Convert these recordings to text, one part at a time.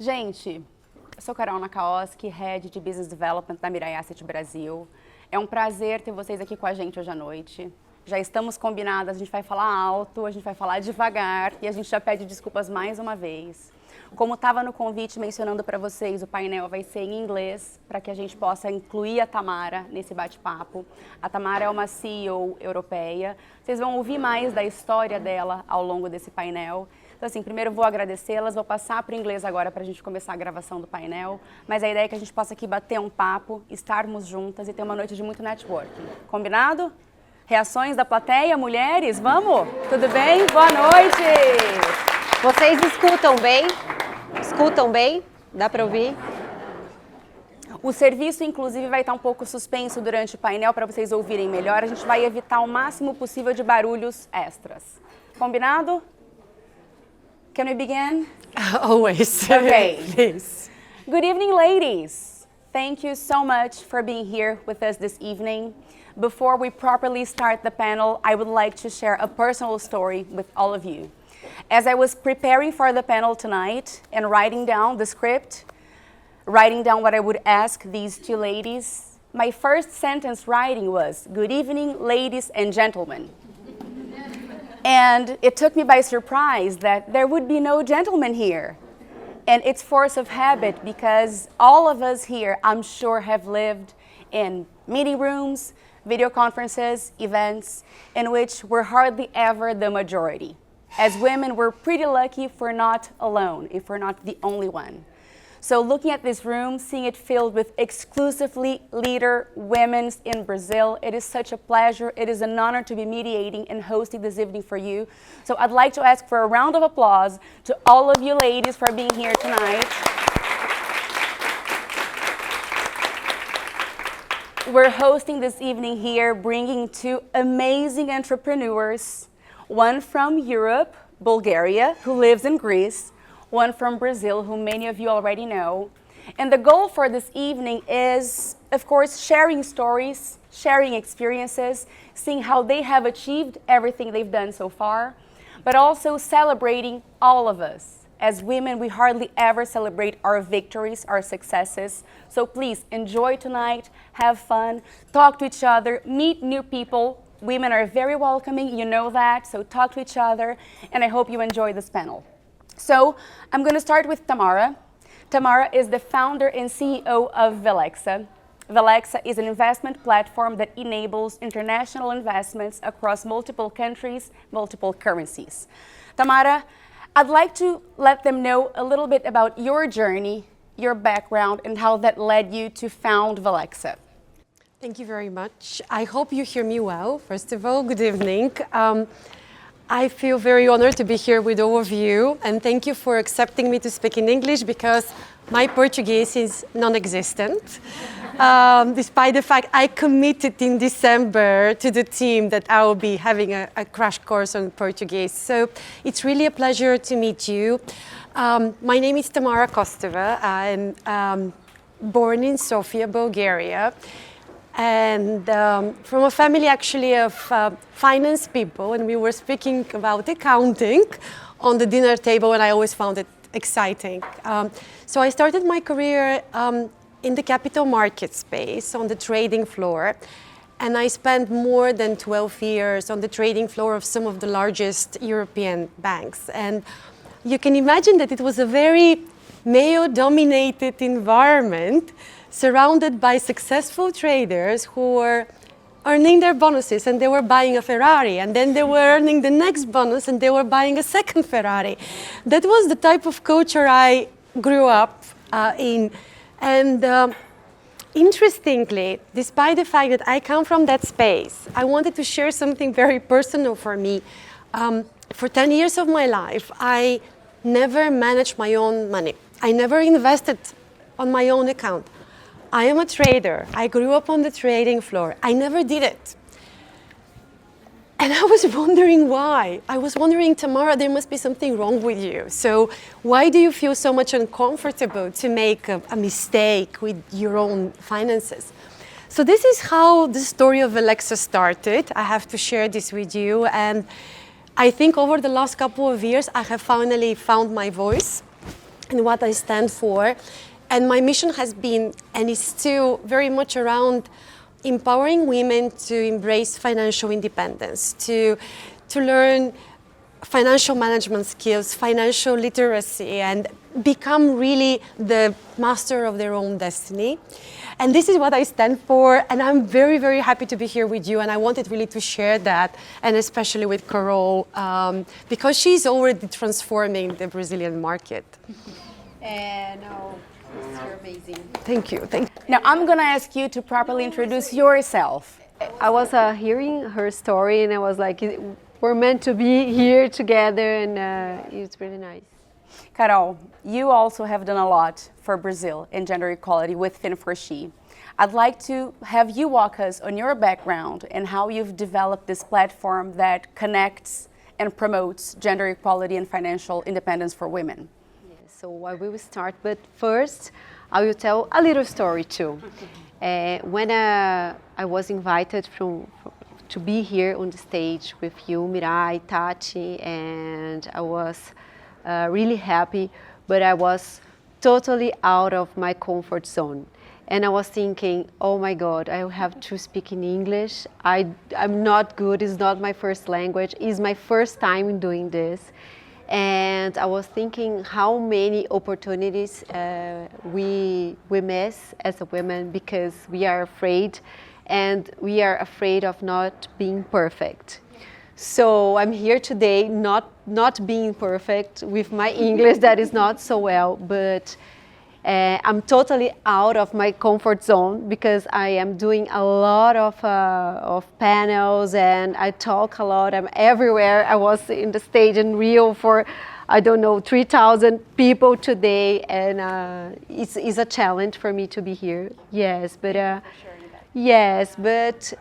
Gente, eu sou Carolina Nakaoski, Head de Business Development da Mirae Asset Brasil. É um prazer ter vocês aqui com a gente hoje à noite. Já estamos combinadas, a gente vai falar alto, a gente vai falar devagar e a gente já pede desculpas mais uma vez. Como estava no convite mencionando para vocês, o painel vai ser em inglês para que a gente possa incluir a Tamara nesse bate-papo. A Tamara é uma CEO europeia. Vocês vão ouvir mais da história dela ao longo desse painel. Então, assim, primeiro eu vou agradecê-las, vou passar para o inglês agora para a gente começar a gravação do painel, mas a ideia é que a gente possa aqui bater um papo, estarmos juntas e ter uma noite de muito networking. Combinado? Reações da plateia, mulheres? Vamos? Tudo bem? Boa noite! Vocês escutam bem? Escutam bem? Dá para ouvir? O serviço, inclusive, vai estar um pouco suspenso durante o painel para vocês ouvirem melhor. A gente vai evitar o máximo possível de barulhos extras. Combinado? Can we begin? Always. Okay. Please. Good evening, ladies. Thank you so much for being here with us this evening. Before we properly start the panel, I would like to share a personal story with all of you. As I was preparing for the panel tonight and writing down the script, writing down what I would ask these two ladies, my first sentence writing was, "Good evening, ladies and gentlemen." And it took me by surprise that there would be no gentlemen here. And it's force of habit because all of us here, I'm sure, have lived in meeting rooms, video conferences, events, in which we're hardly ever the majority. As women, we're pretty lucky if we're not alone, if we're not the only one. So looking at this room, seeing it filled with exclusively leader women in Brazil, it is such a pleasure. It is an honor to be mediating and hosting this evening for you. So I'd like to ask for a round of applause to all of you ladies for being here tonight. We're hosting this evening here, bringing two amazing entrepreneurs, one from Europe, Bulgaria, who lives in Greece, one from Brazil, who many of you already know. And the goal for this evening is, of course, sharing stories, sharing experiences, seeing how they have achieved everything they've done so far, but also celebrating all of us. As women, we hardly ever celebrate our victories, our successes. So please enjoy tonight, have fun, talk to each other, meet new people. Women are very welcoming, you know that, so talk to each other, and I hope you enjoy this panel. So I'm going to start with Tamara. Tamara is the founder and CEO of Velexa. Velexa is an investment platform that enables international investments across multiple countries, multiple currencies. Tamara, I'd like to let them know a little bit about your journey, your background, and how that led you to found Velexa. Thank you very much. I hope you hear me well. First of all, good evening. I feel very honored to be here with all of you, and thank you for accepting me to speak in English because my Portuguese is non-existent. Despite the fact I committed in December to the team that I will be having a crash course on Portuguese. So it's really a pleasure to meet you. My name is Tamara Kostova. I'm born in Sofia, Bulgaria. And from a family actually of finance people, and we were speaking about accounting on the dinner table, and I always found it exciting. So I started my career in the capital market space on the trading floor, and I spent more than 12 years on the trading floor of some of the largest European banks. And you can imagine that it was a very male-dominated environment, surrounded by successful traders who were earning their bonuses and they were buying a Ferrari, and then they were earning the next bonus and they were buying a second Ferrari. That was the type of culture I grew up in. And interestingly, despite the fact that I come from that space, I wanted to share something very personal for me. For 10 years of my life, I never managed my own money. I never invested on my own account. I am a trader. I grew up on the trading floor. I never did it. And I was wondering why. I was wondering, Tamara, there must be something wrong with you. So why do you feel so much uncomfortable to make a mistake with your own finances? So this is how the story of Velexa started. I have to share this with you. And I think over the last couple of years, I have finally found my voice. and what I stand for. And my mission has been, and is still, very much around empowering women to embrace financial independence, to learn financial management skills, financial literacy, and become really the master of their own destiny. And this is what I stand for, and I'm very, very happy to be here with you, and I wanted really to share that, and especially with Carol, because she's already transforming the Brazilian market. And you're amazing. Thank you. Now, I'm going to ask you to properly introduce yourself. I was hearing her story, and I was like, we're meant to be here together, and it's really nice. Carol, you also have done a lot for Brazil in gender equality with Fin4She. I'd like to have you walk us on your background and how you've developed this platform that connects and promotes gender equality and financial independence for women. So I will start, but first I will tell a little story too. When I was invited to be here on the stage with you, Mirae, Tati, and I was really happy, but I was totally out of my comfort zone. And I was thinking, oh my God, I have to speak in English. I'm not good, it's not my first language, it's my first time in doing this. And I was thinking how many opportunities we miss as a woman because we are afraid, and we are afraid of not being perfect. So I'm here today not being perfect with my English that is not so well, but I'm totally out of my comfort zone because I am doing a lot of panels, and I talk a lot. I'm everywhere. I was in the stage in Rio for, 3,000 people today, and it's a challenge for me to be here. Yes, but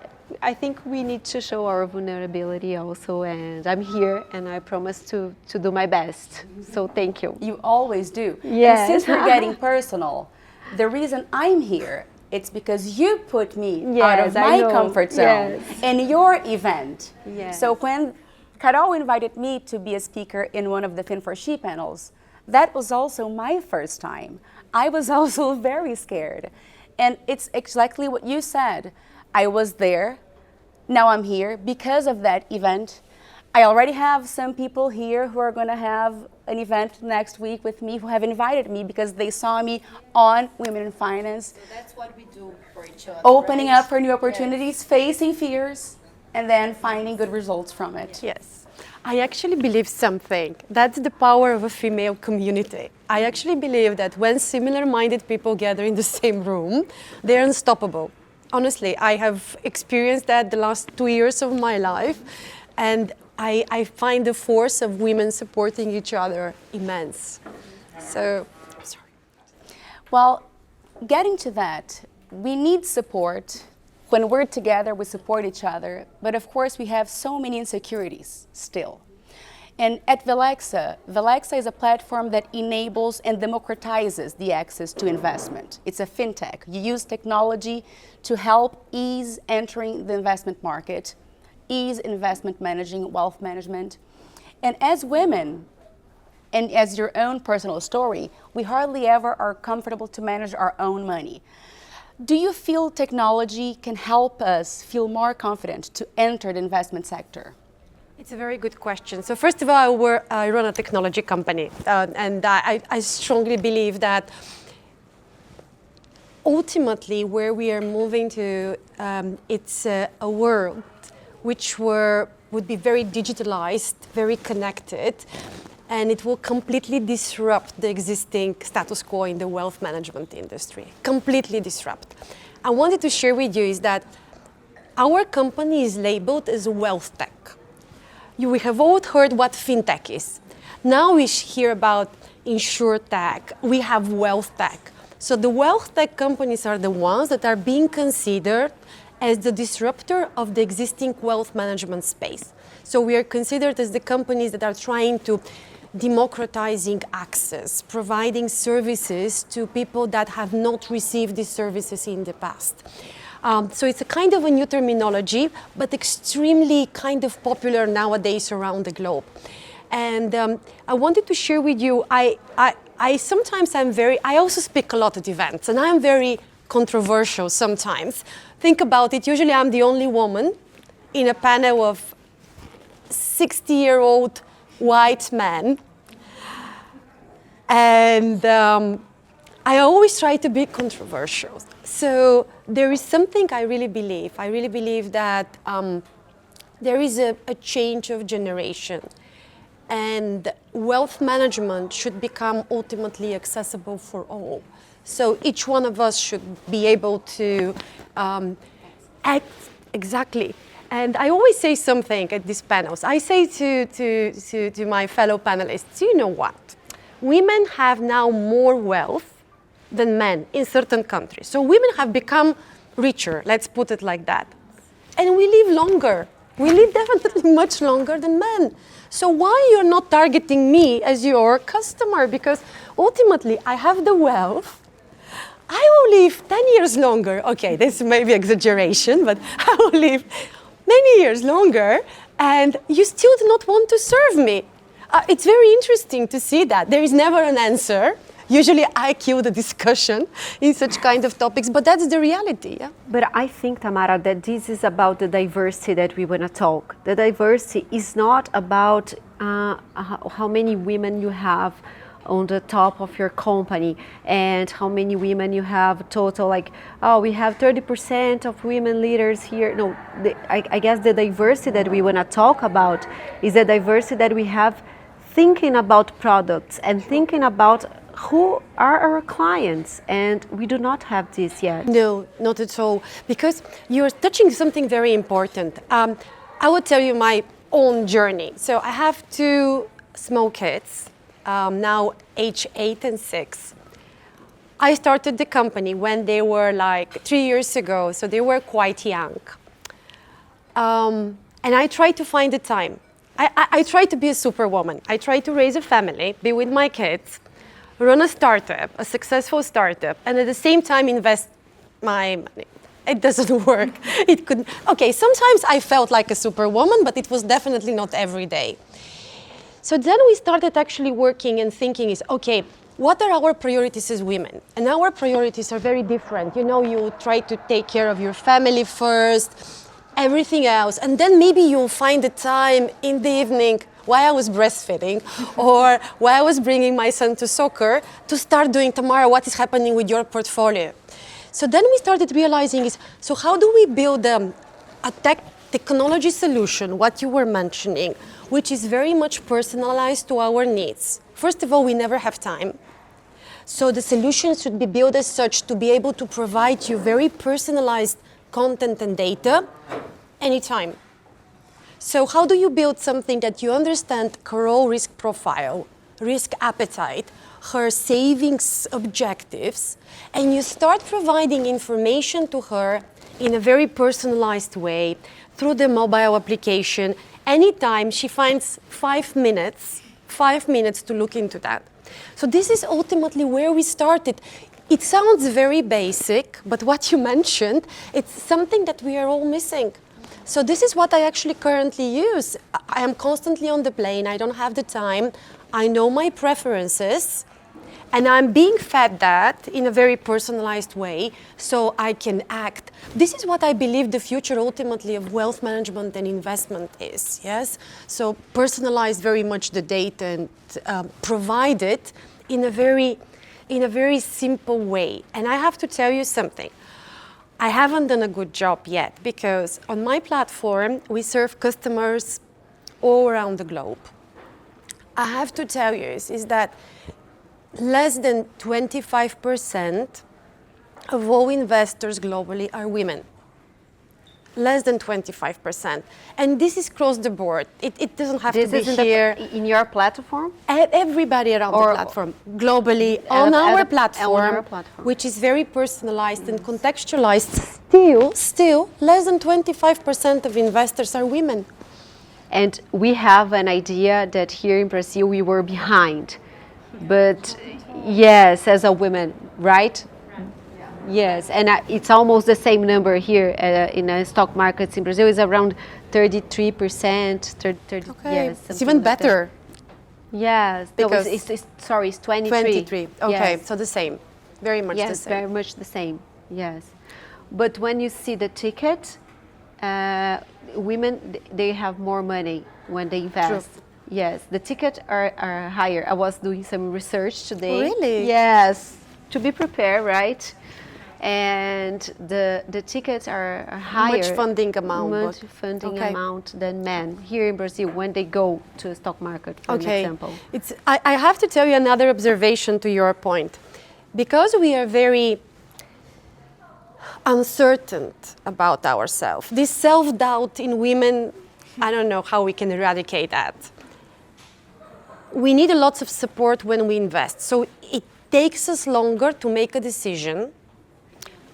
I think we need to show our vulnerability also, and I'm here, and I promise to do my best. So thank you. You always do. Yes. And since we're getting personal, the reason I'm here, it's because you put me out of my comfort zone in your event. Yes. So when Carol invited me to be a speaker in one of the Fin4She panels, that was also my first time. I was also very scared. And it's exactly what you said. I was there, now I'm here because of that event. I already have some people here who are going to have an event next week with me who have invited me because they saw me on Women in Finance. So that's what we do for each other. Opening up for new opportunities, facing fears, and then finding good results from it. Yes. I actually believe something. That's the power of a female community. I actually believe that when similar-minded people gather in the same room, they're unstoppable. Honestly, I have experienced that the last 2 years of my life, and I find the force of women supporting each other immense. So, sorry. Well, getting to that, we need support. When we're together, we support each other, but of course we have so many insecurities still. And at Velexa, Velexa is a platform that enables and democratizes the access to investment. It's a fintech. You use technology to help ease entering the investment market, ease investment managing, wealth management. And as women, and as your own personal story, we hardly ever are comfortable to manage our own money. Do you feel technology can help us feel more confident to enter the investment sector? It's a very good question. So first of all, I run a technology company, and I strongly believe that ultimately where we are moving to, it's a world which would be very digitalized, very connected, and it will completely disrupt the existing status quo in the wealth management industry. Completely disrupt. I wanted to share with you is that our company is labeled as wealth tech. We have all heard what fintech is. Now we hear about insurtech, we have wealth tech. So the wealth tech companies are the ones that are being considered as the disruptor of the existing wealth management space. So we are considered as the companies that are trying to democratizing access, providing services to people that have not received these services in the past. So it's a kind of a new terminology, but extremely kind of popular nowadays around the globe. And I wanted to share with you, I I also speak a lot at events, and I'm very controversial sometimes. Think about it, usually I'm the only woman in a panel of 60-year-old white men. And I always try to be controversial. So there is something I really believe. I really believe that there is a change of generation. And wealth management should become ultimately accessible for all. So each one of us should be able to act exactly. And I always say something at these panels. I say to my fellow panelists, you know what? Women have now more wealth than men in certain countries. So women have become richer, let's put it like that. And we live longer. We live definitely much longer than men. So why you're not targeting me as your customer? Because ultimately I have the wealth. I will live 10 years longer. Okay, this may be exaggeration, but I will live many years longer, and you still do not want to serve me. It's very interesting to see that. There is never an answer. Usually I kill the discussion in such kind of topics, but that's the reality. Yeah? But I think, Tamara, that this is about the diversity that we want to talk. The diversity is not about how many women you have on the top of your company and how many women you have total, like, oh, we have 30% of women leaders here. No, I guess the diversity that we want to talk about is the diversity that we have thinking about products and thinking about who are our clients, and we do not have this yet. No, not at all, because you're touching something very important. I will tell you my own journey. So I have two small kids, now age 8 and 6. I started the company when they were like 3 years ago, so they were quite young. And I tried to find the time. I tried to be a superwoman. I tried to raise a family, be with my kids, run a startup, a successful startup, and at the same time invest my money. It doesn't work. It could. Okay, sometimes I felt like a superwoman, but it was definitely not every day. So then we started actually working and thinking is, okay, what are our priorities as women? And our priorities are very different. You know, you try to take care of your family first, everything else, and then maybe you'll find the time in the evening while I was breastfeeding or while I was bringing my son to soccer to start doing, Tamara, what is happening with your portfolio? So then we started realizing is, so how do we build a technology solution, what you were mentioning, which is very much personalized to our needs? First of all, we never have time. So the solution should be built as such to be able to provide you very personalized content and data anytime. So how do you build something that you understand Carol risk profile, risk appetite, her savings objectives, and you start providing information to her in a very personalized way through the mobile application. Anytime she finds 5 minutes to look into that. So this is ultimately where we started. It sounds very basic, but what you mentioned, it's something that we are all missing. So this is what I actually currently use. I am constantly on the plane, I don't have the time, I know my preferences, and I'm being fed that in a very personalized way so I can act. This is what I believe the future ultimately of wealth management and investment is, yes? So personalize very much the data and provide it in a very simple way. And I have to tell you something. I haven't done a good job yet because on my platform, we serve customers all around the globe. I have to tell you is that less than 25% of all investors globally are women. Less than 25%. And this is across the board. It doesn't have to be here. In your platform? Everybody around the platform, globally, on our platform, which is very personalized and contextualized. Still, less than 25% of investors are women. And we have an idea that here in Brazil we were behind. But yes, as a woman, right? Yes, and it's almost the same number here in the stock markets in Brazil. Is around 33%. 30, okay, yes, it's even better. Yes, Because it's 23. 23. Okay, Yes. so the same, very much the Yes, same. very much the same. Yes, but when you see the ticket, women they have more money when they invest. True. Yes, the tickets are higher. I was doing some research today. Really? Yes, to be prepared, right? And the tickets are higher. Much funding amount, Much but- funding okay. amount than men here in Brazil when they go to a stock market, for example. I have to tell you another observation to your point. Because we are very uncertain about ourselves, this self-doubt in women, I don't know how we can eradicate that. We need a lot of support when we invest. So it takes us longer to make a decision.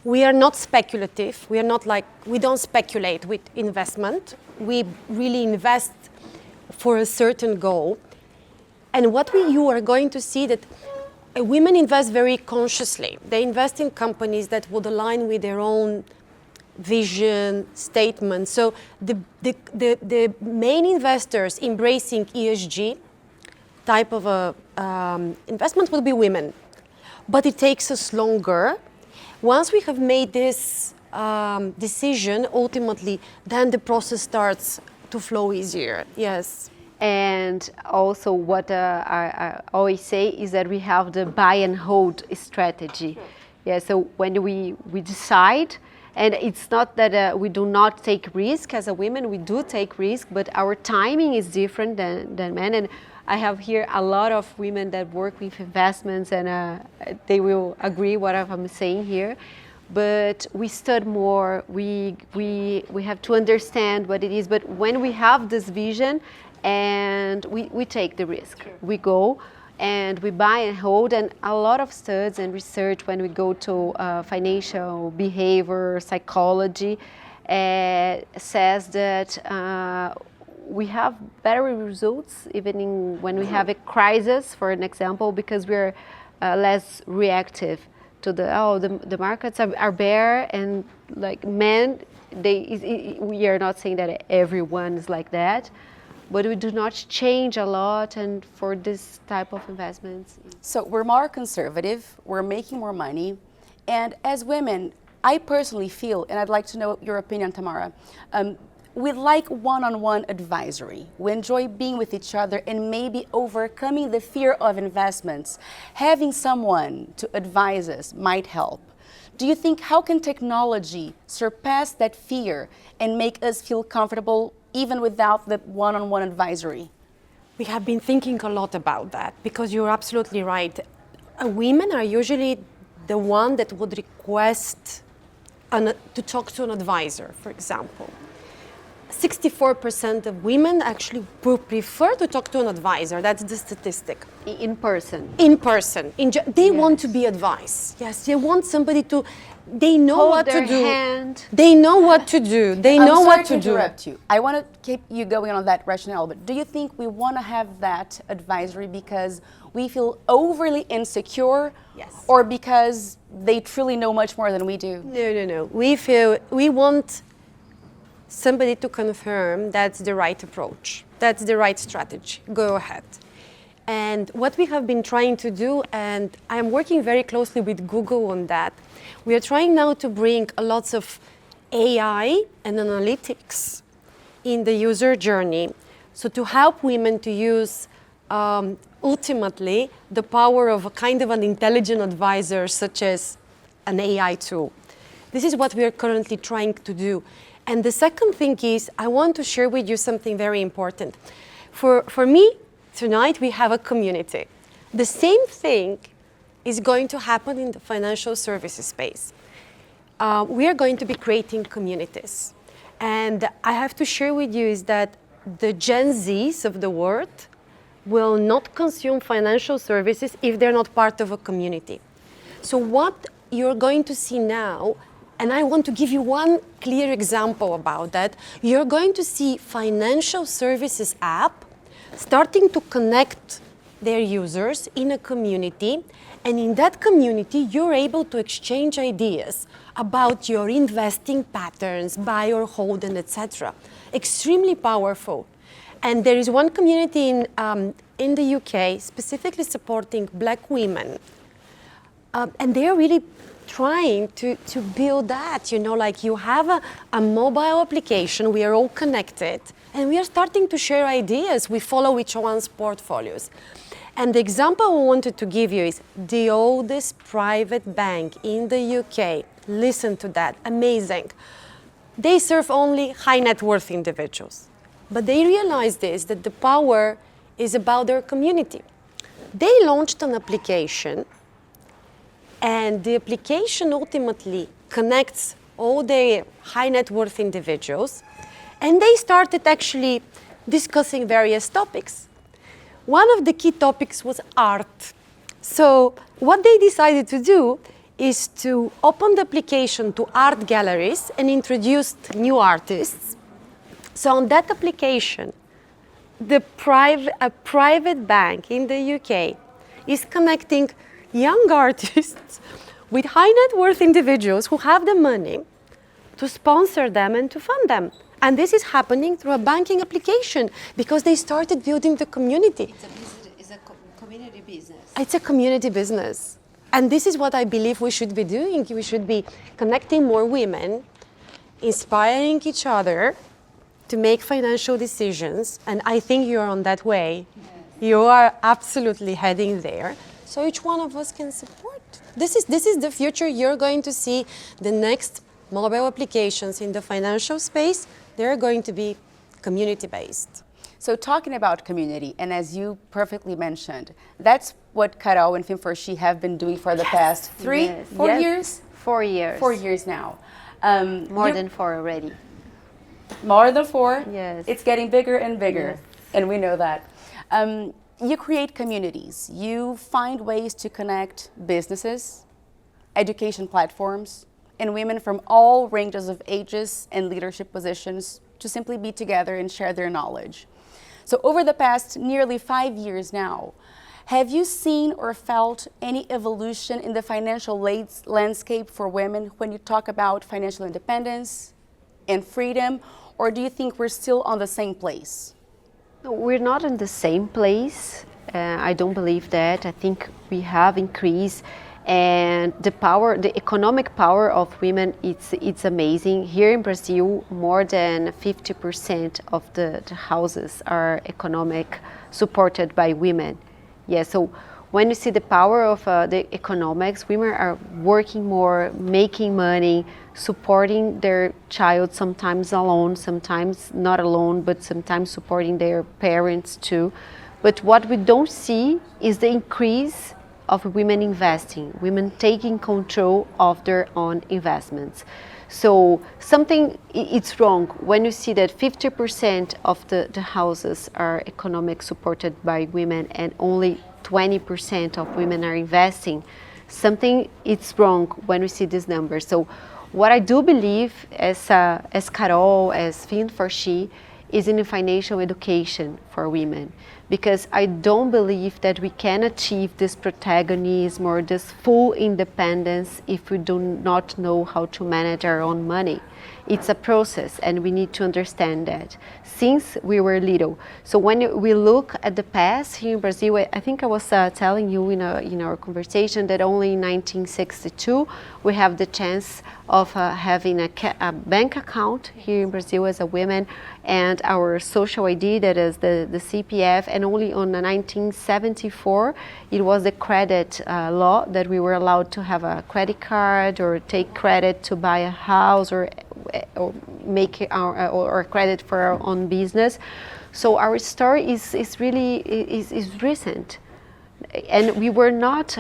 We are not speculative. We don't speculate with investment. We really invest for a certain goal. And you are going to see that women invest very consciously. They invest in companies that would align with their own vision, statement. So the main investors embracing ESG type of investment will be women. But it takes us longer. Once we have made this decision, ultimately, then the process starts to flow easier. Yes. And also what I always say is that we have the buy and hold strategy. Yeah, so when we decide, and it's not that we do not take risk as a women, we do take risk, but our timing is different than men. And I have here a lot of women that work with investments, and they will agree what I'm saying here. But we study more, we have to understand what it is. But when we have this vision, and we take the risk. Sure. We go and we buy and hold, and a lot of studies and research when we go to financial behavior, psychology, says that we have better results even when we have a crisis, for an example, because we're less reactive to the markets are bare, and like men, we are not saying that everyone is like that, but we do not change a lot, and for this type of investments. So we're more conservative, we're making more money, and as women, I personally feel, and I'd like to know your opinion, Tamara, we like one-on-one advisory. We enjoy being with each other and maybe overcoming the fear of investments. Having someone to advise us might help. Do you think, how can technology surpass that fear and make us feel comfortable even without the one-on-one advisory? We have been thinking a lot about that, because you're absolutely right. Women are usually the one that would request to talk to an advisor, for example. 64% of women actually prefer to talk to an advisor. That's the statistic. In person. In person. They want to be advised. Yes, they want somebody to. They know Hold what their to do. hand. They know what to do. They know what to do. Interrupt you. I want to keep you going on that rationale, but do you think we want to have that advisory because we feel overly insecure? Yes. Or because they truly know much more than we do? No. We want somebody to confirm that's the right approach, that's the right strategy. Go ahead. And what we have been trying to do, and I'm working very closely with Google on that, we are trying now to bring a lot of AI and analytics in the user journey, so to help women to use ultimately the power of a kind of an intelligent advisor, such as an AI tool. This is what we are currently trying to do. And the second thing is, I want to share with you something very important. For me, tonight we have a community. The same thing is going to happen in the financial services space. We are going to be creating communities. And I have to share with you is that the Gen Zs of the world will not consume financial services if they're not part of a community. So what you're going to see now, and I want to give you one clear example about that. You're going to see financial services app starting to connect their users in a community. And in that community, you're able to exchange ideas about your investing patterns, buy or hold, and etc. Extremely powerful. And there is one community in the UK specifically supporting Black women. And they're really trying to build that, like you have a mobile application, we are all connected, and we are starting to share ideas, we follow each one's portfolios. And the example I wanted to give you is the oldest private bank in the UK. Listen to that, amazing. They serve only high net worth individuals. But they realized that the power is about their community. They launched an application, and the application ultimately connects all the high net worth individuals, and they started actually discussing various topics. One of the key topics was art. So what they decided to do is to open the application to art galleries and introduce new artists. So on that application, a private bank in the UK is connecting young artists with high net worth individuals who have the money to sponsor them and to fund them. And this is happening through a banking application because they started building the community. It's a community business. It's a community business. And this is what I believe we should be doing. We should be connecting more women, inspiring each other to make financial decisions. And I think you're on that way. Yes. You are absolutely heading there. So each one of us can support. This is the future. You're going to see the next mobile applications in the financial space. They're going to be community-based. So talking about community, and as you perfectly mentioned, that's what Carol and Femforshi have been doing for the past 4 years? 4 years. 4 years now. More than 4 already. More than 4? Yes. It's getting bigger and bigger, yes. And we know that. You create communities. You find ways to connect businesses, education platforms, and women from all ranges of ages and leadership positions to simply be together and share their knowledge. So over the past nearly 5 years now, have you seen or felt any evolution in the financial landscape for women when you talk about financial independence and freedom, or do you think we're still on the same place? No, we're not in the same place. I don't believe that. I think we have increased. And the economic power of women, it's amazing. Here in Brazil, more than 50% of the houses are economic supported by women. Yeah, so when you see the power of the economics, women are working more, making money, supporting their child, sometimes alone, sometimes not alone, but sometimes supporting their parents too. But what we don't see is the increase of women investing, women taking control of their own investments. So something, it's wrong when you see that 50% of the houses are economic supported by women and only 20% of women are investing. Something, it's wrong when we see these numbers. So what I do believe as Carol, as Femforshi, is in financial education for women. Because I don't believe that we can achieve this protagonism or this full independence if we do not know how to manage our own money. It's a process, and we need to understand that since we were little. So when we look at the past here in Brazil, I think I was telling you in our conversation that only in 1962 we have the chance of having a bank account here in Brazil as a woman, and our social ID, that is the CPF, and only on 1974 it was the credit law that we were allowed to have a credit card or take credit to buy a house or make or credit for our own business. So our story is really recent. And we were not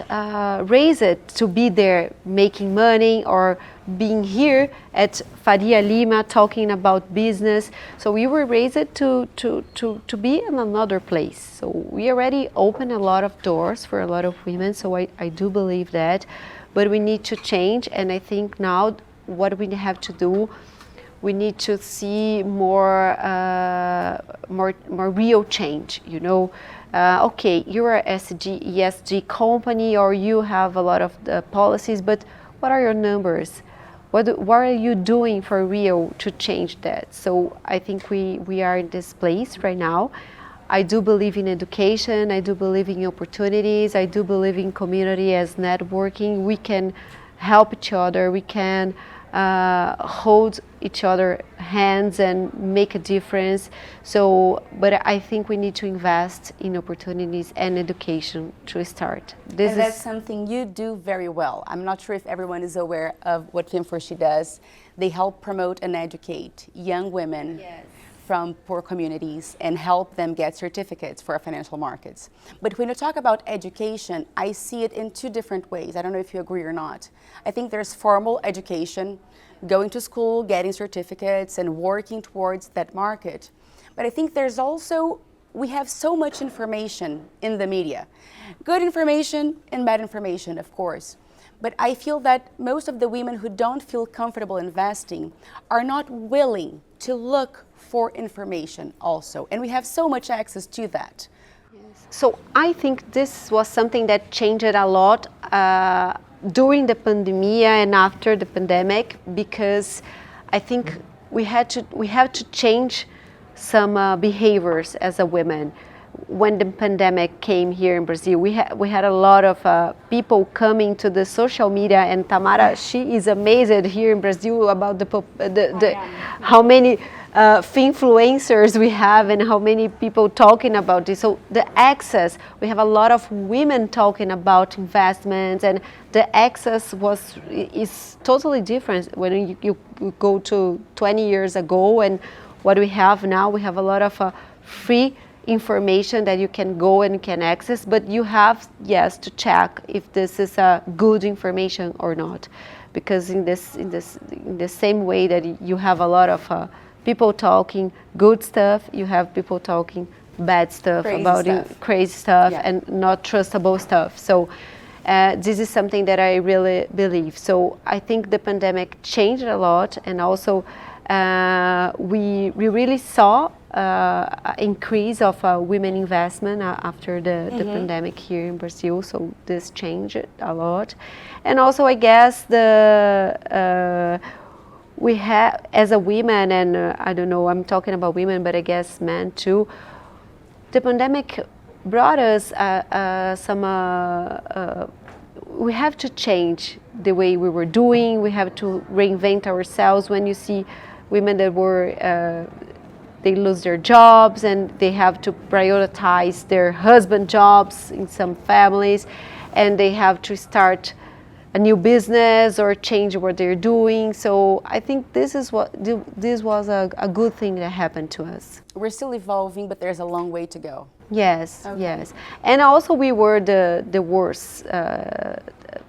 raised to be there making money or being here at Faria Lima talking about business. So we were raised to be in another place. So we already opened a lot of doors for a lot of women. So I do believe that. But we need to change. And I think now what we have to do, we need to see more real change, you know. Okay, you're an ESG company, or you have a lot of policies, but what are your numbers? what are you doing for real to change that? So I think we are in this place right now. I do believe in education, I do believe in opportunities, I do believe in community as networking. We can help each other, we can hold each other hands and make a difference. So, but I think we need to invest in opportunities and education to start. And that's something you do very well. I'm not sure if everyone is aware of what Fem4She does. They help promote and educate young women from poor communities and help them get certificates for financial markets. But when you talk about education, I see it in two different ways. I don't know if you agree or not. I think there's formal education, going to school, getting certificates and working towards that market. But I think there's also, we have so much information in the media. Good information and bad information, of course. But I feel that most of the women who don't feel comfortable investing are not willing to look for information also. And we have so much access to that. So I think this was something that changed a lot during the pandemic and after the pandemic, because I think we have to change some behaviors as a woman. When the pandemic came here in Brazil, we had a lot of people coming to the social media, and Tamara, she is amazed here in Brazil about how many influencers we have and how many people talking about this. So the access, we have a lot of women talking about investments, and the access is totally different when you go to 20 years ago and what we have now. We have a lot of free information that you can go and can access, but you have, yes, to check if this is good information or not, because in the same way that you have a lot of people talking good stuff, you have people talking bad stuff, crazy stuff and not trustable stuff. So this is something that I really believe. So I think the pandemic changed a lot, and also we really saw increase of women investment after the pandemic here in Brazil. So this changed a lot. And also I guess we have, as a woman, and I don't know, I'm talking about women, but I guess men too, the pandemic brought us we have to change the way we were doing. We have to reinvent ourselves. When you see women that were they lose their jobs and they have to prioritize their husband jobs in some families, and they have to start a new business or change what they're doing. So I think this was a good thing that happened to us. We're still evolving, but there's a long way to go. Yes, yes. And also we were the worst.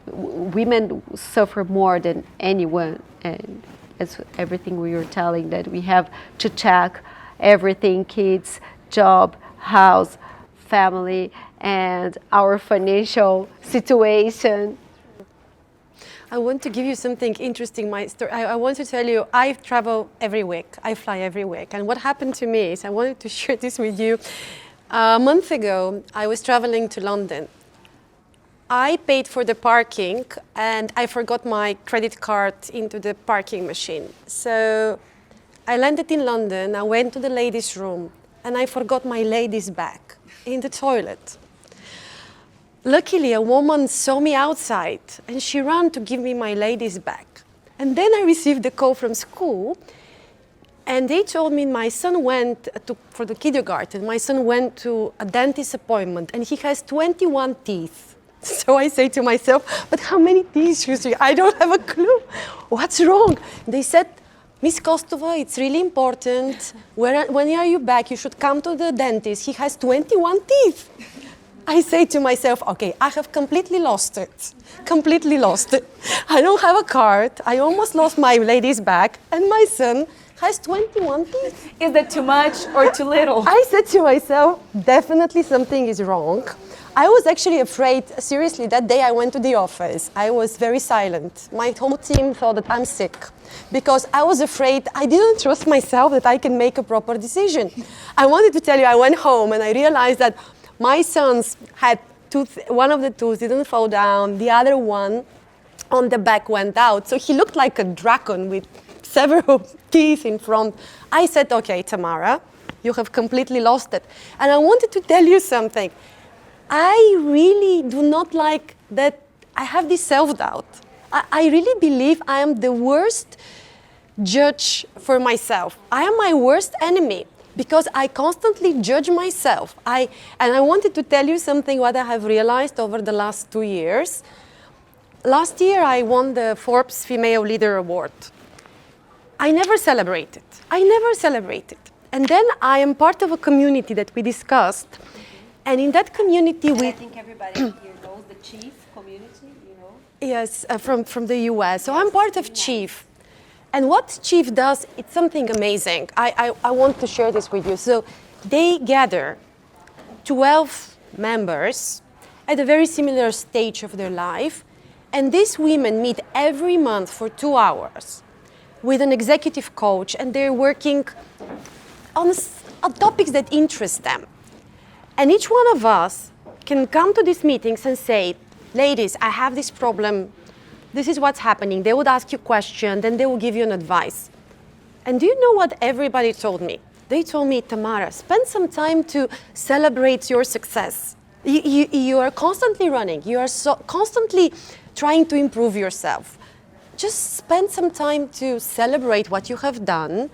Women suffer more than anyone. And it's everything we were telling, that we have to check everything: kids, job, house, family, and our financial situation. I want to give you something interesting. My story. I want to tell you, I travel every week. I fly every week. And what happened to me is, I wanted to share this with you. A month ago, I was traveling to London. I paid for the parking and I forgot my credit card into the parking machine. So I landed in London, I went to the ladies' room and I forgot my ladies' bag in the toilet. Luckily, a woman saw me outside and she ran to give me my ladies' bag. And then I received a call from school, and they told me my son went for the kindergarten. My son went to a dentist appointment and he has 21 teeth. So I say to myself, but how many teeth should you? I don't have a clue. What's wrong? They said, Miss Kostova, it's really important. When are you back? You should come to the dentist. He has 21 teeth. I say to myself, okay, I have completely lost it. Completely lost it. I don't have a card. I almost lost my lady's bag, and my son has 21 teeth. Is that too much or too little? I said to myself, definitely something is wrong. I was actually afraid, seriously, that day I went to the office. I was very silent. My whole team thought that I'm sick because I was afraid. I didn't trust myself that I can make a proper decision. I wanted to tell you, I went home and I realized that my sons had one of the tooth didn't fall down, the other one on the back went out. So he looked like a dragon with several teeth in front. I said, okay, Tamara, you have completely lost it. And I wanted to tell you something. I really do not like that I have this self-doubt. I really believe I am the worst judge for myself. I am my worst enemy because I constantly judge myself. And I wanted to tell you something what I have realized over the last 2 years. Last year, I won the Forbes Female Leader Award. I never celebrated. And then I am part of a community that we discussed. And in that community, I think everybody here knows the Chief community, you know? Yes, from the US. So I'm part of Chief. And what Chief does, it's something amazing. I want to share this with you. So they gather 12 members at a very similar stage of their life. And these women meet every month for 2 hours with an executive coach, and they're working on topics that interest them. And each one of us can come to these meetings and say, ladies, I have this problem. This is what's happening. They would ask you questions, then they will give you an advice. And do you know what everybody told me? They told me, Tamara, spend some time to celebrate your success. You are constantly running. You are constantly trying to improve yourself. Just spend some time to celebrate what you have done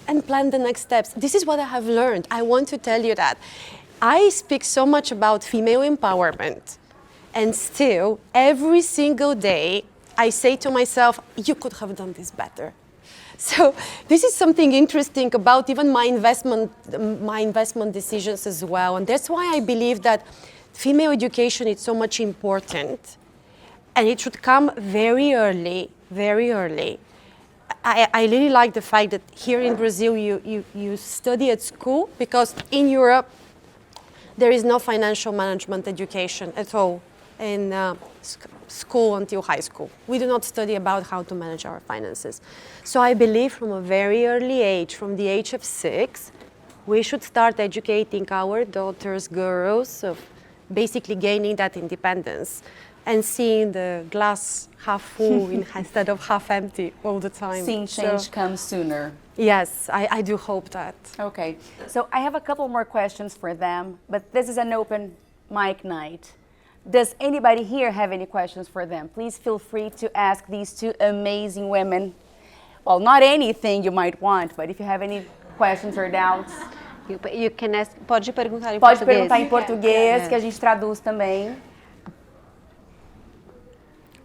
and plan the next steps. This is what I have learned. I want to tell you that. I speak so much about female empowerment, and still, every single day, I say to myself, you could have done this better. So this is something interesting about even my investment decisions as well. And that's why I believe that female education is so much important, and it should come very early, very early. I really like the fact that here in Brazil you study at school, because in Europe there is no financial management education at all in school until high school. We do not study about how to manage our finances. So I believe from a very early age, from the age of 6, we should start educating our daughters, girls, of basically gaining that independence and seeing the glass half full instead of half empty all the time. Seeing change come sooner. Yes, I do hope that. Okay, so I have a couple more questions for them, but this is an open mic night. Does anybody here have any questions for them? Please feel free to ask these two amazing women. Well, not anything you might want, but if you have any questions or doubts. You can ask, pode perguntar em Pode português. perguntar em português, que a gente traduz também.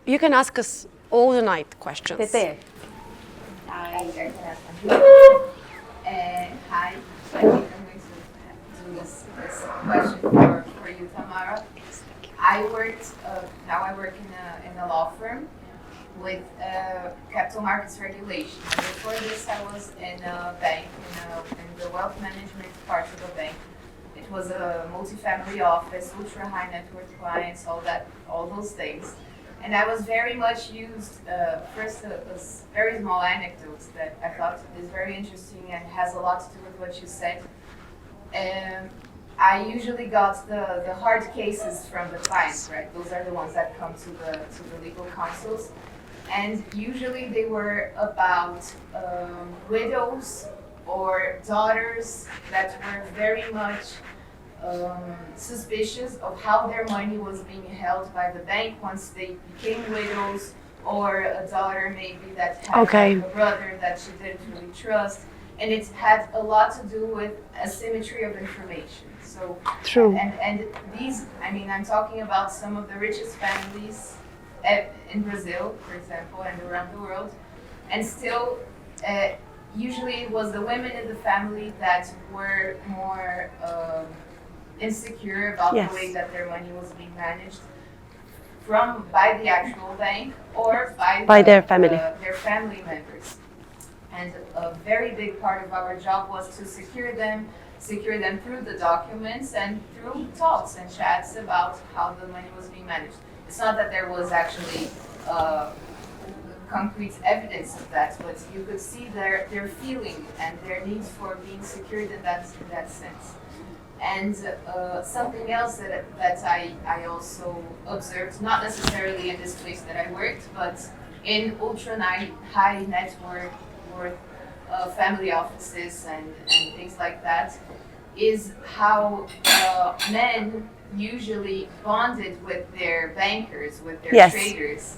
You can ask us all the night questions. TT. Hi, I think I'm going to do this question for you, Tamara. Now I work in a law firm with capital markets regulation. And before this, I was in a bank, in the wealth management part of the bank. It was a multifamily office, ultra high net worth clients, all those things. And I was very much used, first a very small anecdote that I thought is very interesting and has a lot to do with what you said. I usually got the hard cases from the clients, right? Those are the ones that come to the legal counsels. And usually they were about widows or daughters that were very much suspicious of how their money was being held by the bank once they became widows, or a daughter maybe that had a brother that she didn't really trust. And it had a lot to do with asymmetry of information. So, true. And these, I mean, I'm talking about some of the richest families in Brazil, for example, and around the world. And still, usually it was the women in the family that were more insecure about the way that their money was being managed by the actual bank or by their family. Their family members. And a very big part of our job was to secure them through the documents and through talks and chats about how the money was being managed. It's not that there was actually concrete evidence of that, but you could see their feeling and their needs for being secured in that sense. And something else that I also observed, not necessarily in this place that I worked, but in high net worth family offices and things like that, is how men usually bonded with their bankers, with their Yes. traders.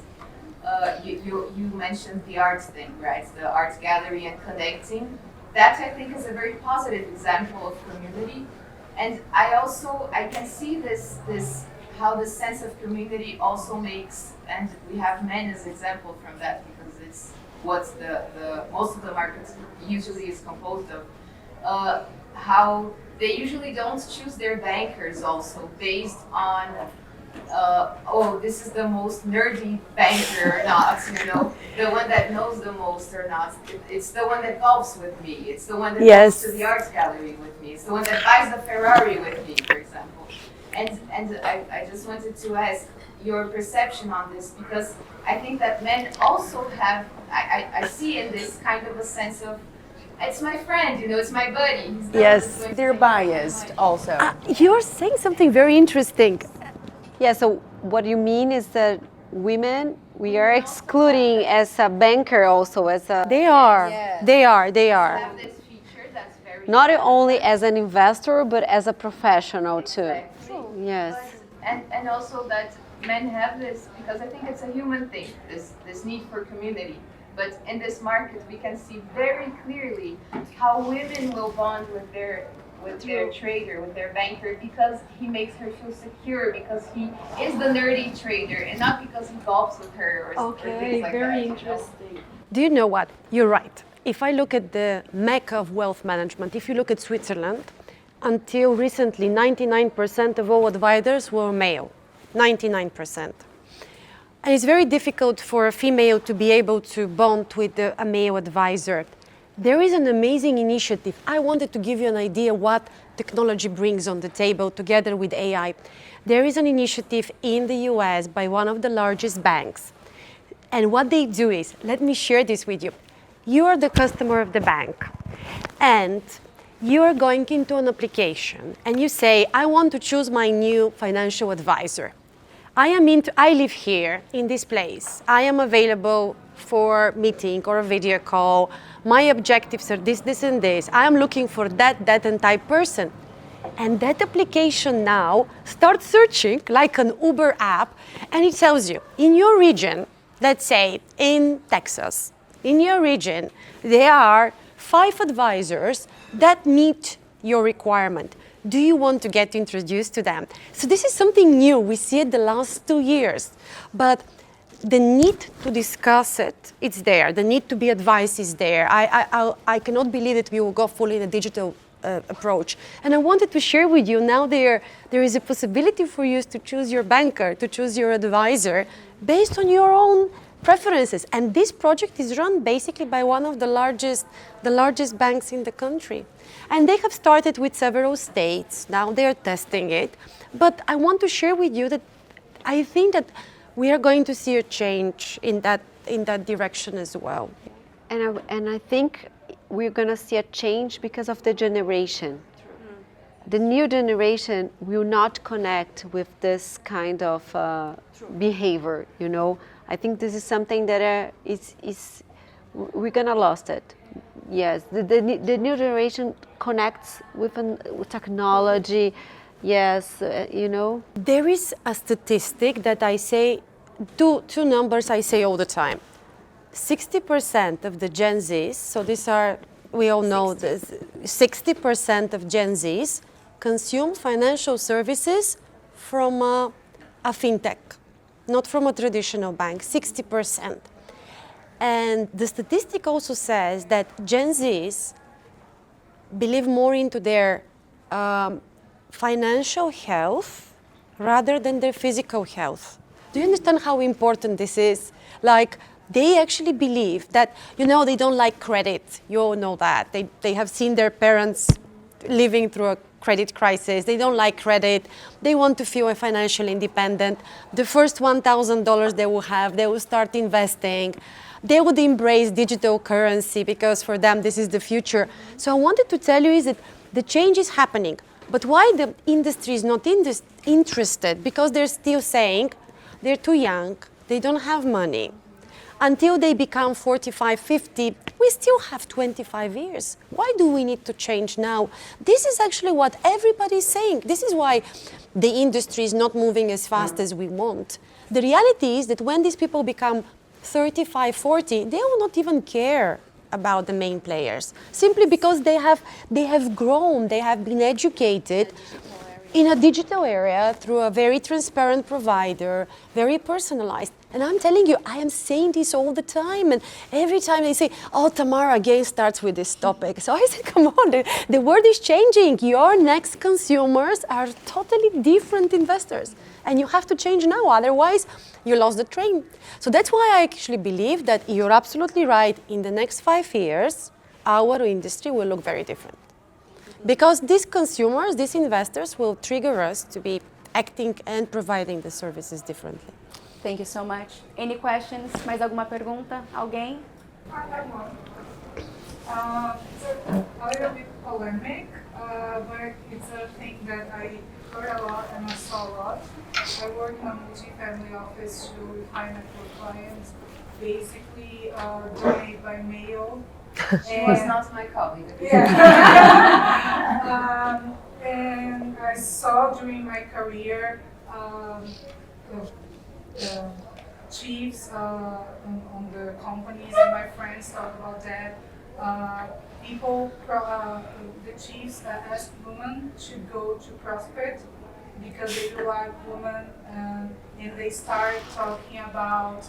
You mentioned the art thing, right? The art gallery and connecting. That I think is a very positive example of community. And I can see this how the sense of community also makes, and we have men as example from that because it's what the most of the market usually is composed of. How they usually don't choose their bankers also based on this is the most nerdy banker or not, the one that knows the most or not. It's the one that golfs with me. It's the one that Yes. goes to the art gallery with me. It's the one that buys the Ferrari with me, for example. And I just wanted to ask your perception on this, because I think that men also have, I see in this kind of a sense of, it's my friend, it's my buddy. He's the one Yes, that's going to they're take my biased money. also. You're saying something very interesting. Yeah, so what you mean is that women, we are excluding as a banker also, as a, They are. Yes. They are. They You are. have this feature that's very not only as an investor, but as a professional too. Exactly. Yes. And also that men have this, because I think it's a human thing, this need for community. But in this market, we can see very clearly how women will bond with their trader, with their banker, because he makes her feel secure, because he is the nerdy trader, and not because he golfs with her or things like that. Do you know what? You're right. If I look at the mecca of wealth management, if you look at Switzerland, until recently, 99% of all advisors were male. 99%. And it's very difficult for a female to be able to bond with a male advisor. There is an amazing initiative. I wanted to give you an idea what technology brings on the table together with AI. There is an initiative in the US by one of the largest banks. And what they do is, let me share this with you. You are the customer of the bank, and you are going into an application, and you say, I want to choose my new financial advisor. I live here in this place. I am available for meeting or a video call. My objectives are this, and this. I am looking for that, and type person. And that application now starts searching like an Uber app, and it tells you, in your region, let's say in Texas, in your region, there are 5 advisors that meet your requirement. Do you want to get introduced to them? So this is something new. We see it the last 2 years. But the need to discuss it, it's there. The need to be advised is there. I cannot believe that we will go fully in a digital approach. And I wanted to share with you, now there is a possibility for you to choose your banker, to choose your advisor based on your own preferences. And this project is run basically by one of the largest banks in the country. And they have started with several states. Now they're testing it. But I want to share with you that I think that we are going to see a change in that direction as well. And I think we're going to see a change because of the generation. The new generation will not connect with this kind of behavior, I think this is something that we're going to lose it. Yes, the new generation connects with technology, yes, There is a statistic that I say, two numbers I say all the time. 60% of the Gen Zs, so these are, we all know this, 60% of Gen Zs consume financial services from a fintech, not from a traditional bank, 60%. And the statistic also says that Gen Zs believe more into their financial health rather than their physical health. Do you understand how important this is? Like, they actually believe that, they don't like credit. You all know that. They have seen their parents living through a credit crisis. They don't like credit. They want to feel financially independent. The first $1,000 they will have, they will start investing. They would embrace digital currency because for them this is the future. So I wanted to tell you is that the change is happening. But why the industry is not interested? Because they're still saying they're too young, they don't have money. Until they become 45, 50, we still have 25 years. Why do we need to change now? This is actually what everybody's saying. This is why the industry is not moving as fast as we want. The reality is that when these people become 35, 40, they will not even care about the main players, simply because they have grown, they have been educated in a digital area through a very transparent provider, very personalized. And I'm telling you, I am saying this all the time. And every time they say, oh, Tamara again starts with this topic. So I said, come on, the world is changing. Your next consumers are totally different investors. And you have to change now, otherwise you lost the train. So that's why I actually believe that you're absolutely right. In the next 5 years, our industry will look very different. Because these consumers, these investors will trigger us to be acting and providing the services differently. Thank you so much. Any questions? Mais alguma pergunta? Alguém? I have one. It's a little bit polemic, but it's a thing that I heard a lot and I saw a lot. I work in a multi-family office to high net worth clients, basically donate by mail. She was not my colleague. Yeah. And I saw during my career chiefs on the companies, and my friends talk about that. The chiefs ask women to go to prospect because they do like women, and they start talking about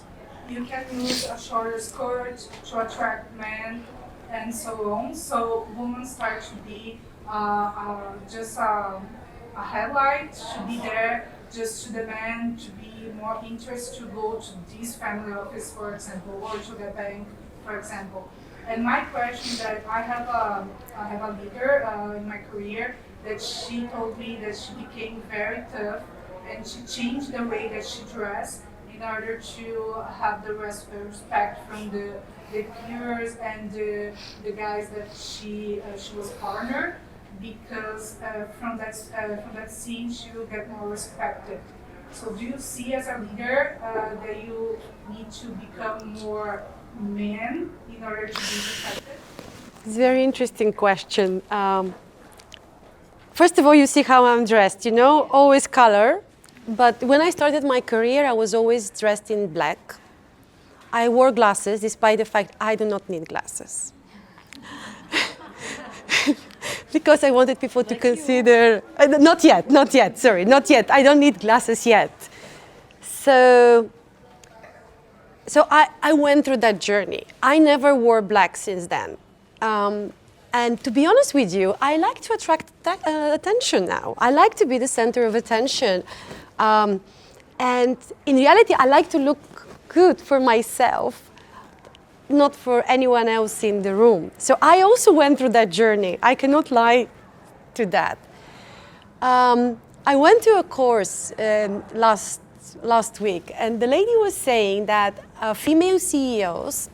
you can use a shorter skirt to attract men and so on. So women start to be just a headlight, to be there just to demand, to be more interested to go to this family office, for example, or to the bank, for example. And my question is that I have a leader in my career that she told me that she became very tough and she changed the way that she dressed in order to have the respect from the peers and the guys that she was partner, because from that scene she will get more respected. So do you see as a leader that you need to become more men in order to be respected? It's a very interesting question. First of all, you see how I'm dressed, always color. But when I started my career, I was always dressed in black. I wore glasses, despite the fact I do not need glasses. Because I wanted people to consider, not yet, I don't need glasses yet. So I went through that journey. I never wore black since then. And to be honest with you, I like to attract attention now. I like to be the center of attention. And in reality, I like to look good for myself, not for anyone else in the room. So I also went through that journey. I cannot lie to that. I went to a course last week, and the lady was saying that female CEOs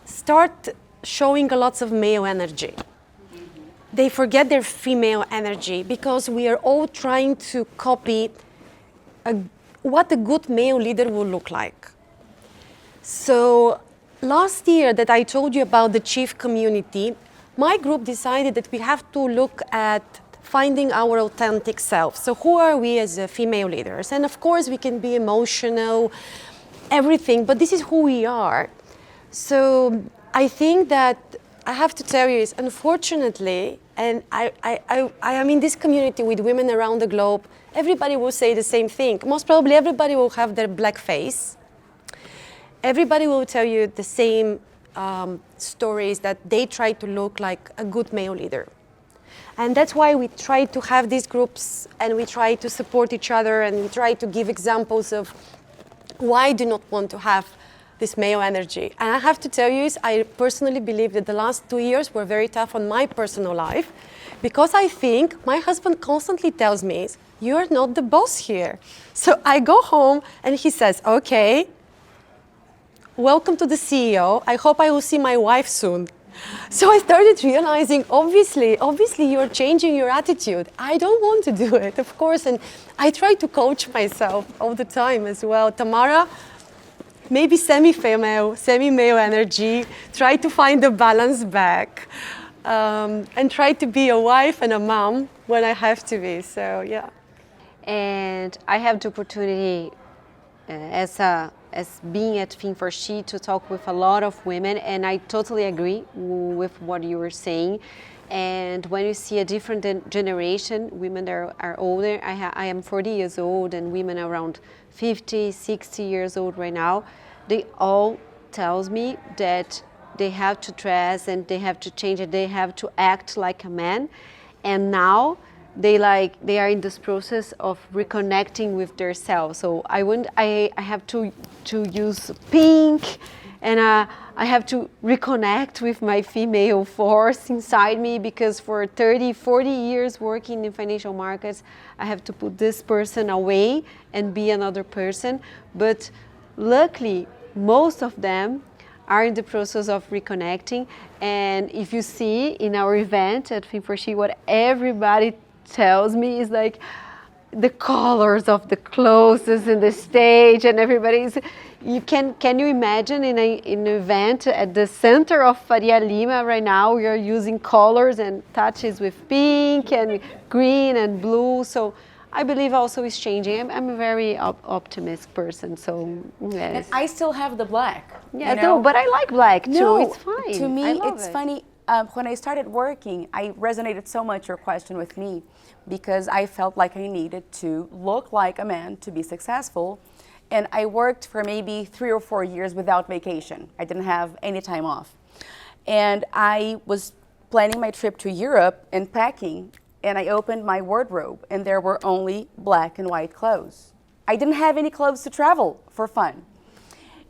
start showing a lot of male energy. They forget their female energy because we are all trying to copy what a good male leader will look like. So last year that I told you about the chief community, my group decided that we have to look at finding our authentic self. So who are we as female leaders? And of course we can be emotional, everything, but this is who we are. So I think that I have to tell you is, unfortunately, and I am in this community with women around the globe, everybody will say the same thing. Most probably everybody will have their black face. Everybody will tell you the same stories that they try to look like a good male leader. And that's why we try to have these groups and we try to support each other and we try to give examples of why I do not want to have this male energy. And I have to tell you, I personally believe that the last 2 years were very tough on my personal life because I think my husband constantly tells me, you're not the boss here. So I go home and he says, okay, welcome to the CEO. I hope I will see my wife soon. So I started realizing, obviously you're changing your attitude. I don't want to do it, of course. And I try to coach myself all the time as well. Tamara, maybe semi-female, semi-male energy, try to find the balance back. And try to be a wife and a mom when I have to be, so yeah. And I have the opportunity as being at Fin4She to talk with a lot of women, and I totally agree with what you were saying. And when you see a different generation, women that are older, I am 40 years old, and women around 50, 60 years old right now, they all tells me that they have to dress and they have to change it, they have to act like a man. And now they are in this process of reconnecting with themselves. So I have to use pink, and I have to reconnect with my female force inside me, because for 30, 40 years working in financial markets, I have to put this person away and be another person. But luckily, most of them are in the process of reconnecting. And if you see in our event at Fin4She, what everybody tells me is like the colors of the clothes in the stage, and everybody's, can you imagine in an event at the center of Faria Lima right now, we are using colors and touches with pink and green and blue. So I believe also it's changing. I'm a very optimistic person, so yes. And I still have the black. Yeah, no, but I like black too. No, it's fine. To me, I love it's it. funny. When I started working, I resonated so much your question with me, because I felt like I needed to look like a man to be successful. And I worked for maybe 3 or 4 years without vacation. I didn't have any time off. And I was planning my trip to Europe and packing, and I opened my wardrobe, and there were only black and white clothes. I didn't have any clothes to travel for fun.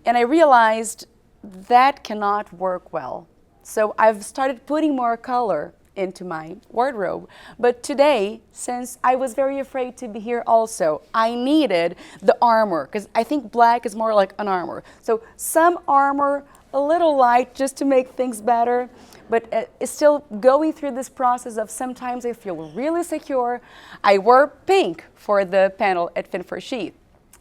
And I realized that cannot work well. So I've started putting more color into my wardrobe. But today, since I was very afraid to be here also, I needed the armor, because I think black is more like an armor. So some armor, a little light, just to make things better. But it's still going through this process of sometimes I feel really secure. I wore pink for the panel at Fin4She.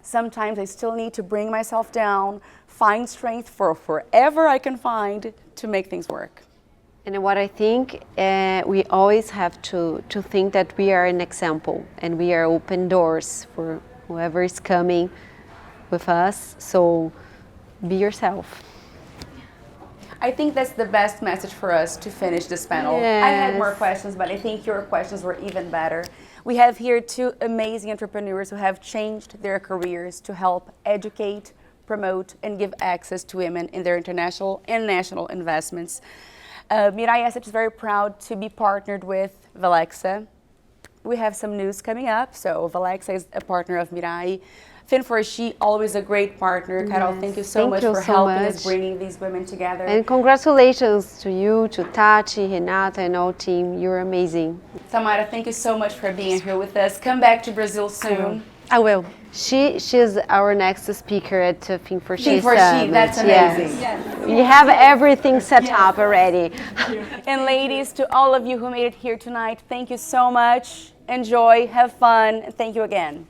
Sometimes I still need to bring myself down, find strength for wherever I can find to make things work. And what I think, we always have to think that we are an example, and we are open doors for whoever is coming with us. So be yourself. I think that's the best message for us to finish this panel. Yes. I had more questions, but I think your questions were even better. We have here 2 amazing entrepreneurs who have changed their careers to help educate, promote, and give access to women in their international and national investments. Mirae Asset is very proud to be partnered with Velexa. We have some news coming up. So Velexa is a partner of Mirae. Fin4She, always a great partner. Carol, Yes. thank you so Thank much you for so helping much. us bringing these women together. And congratulations to you, to Tati, Renata, and all team. You're amazing. Tamara, thank you so much for being here with us. Come back to Brazil soon. I will. She's our next speaker at Fin4She. Fin4She, that's amazing. Yes. You have everything set up already. And ladies, to all of you who made it here tonight, thank you so much. Enjoy, have fun, and thank you again.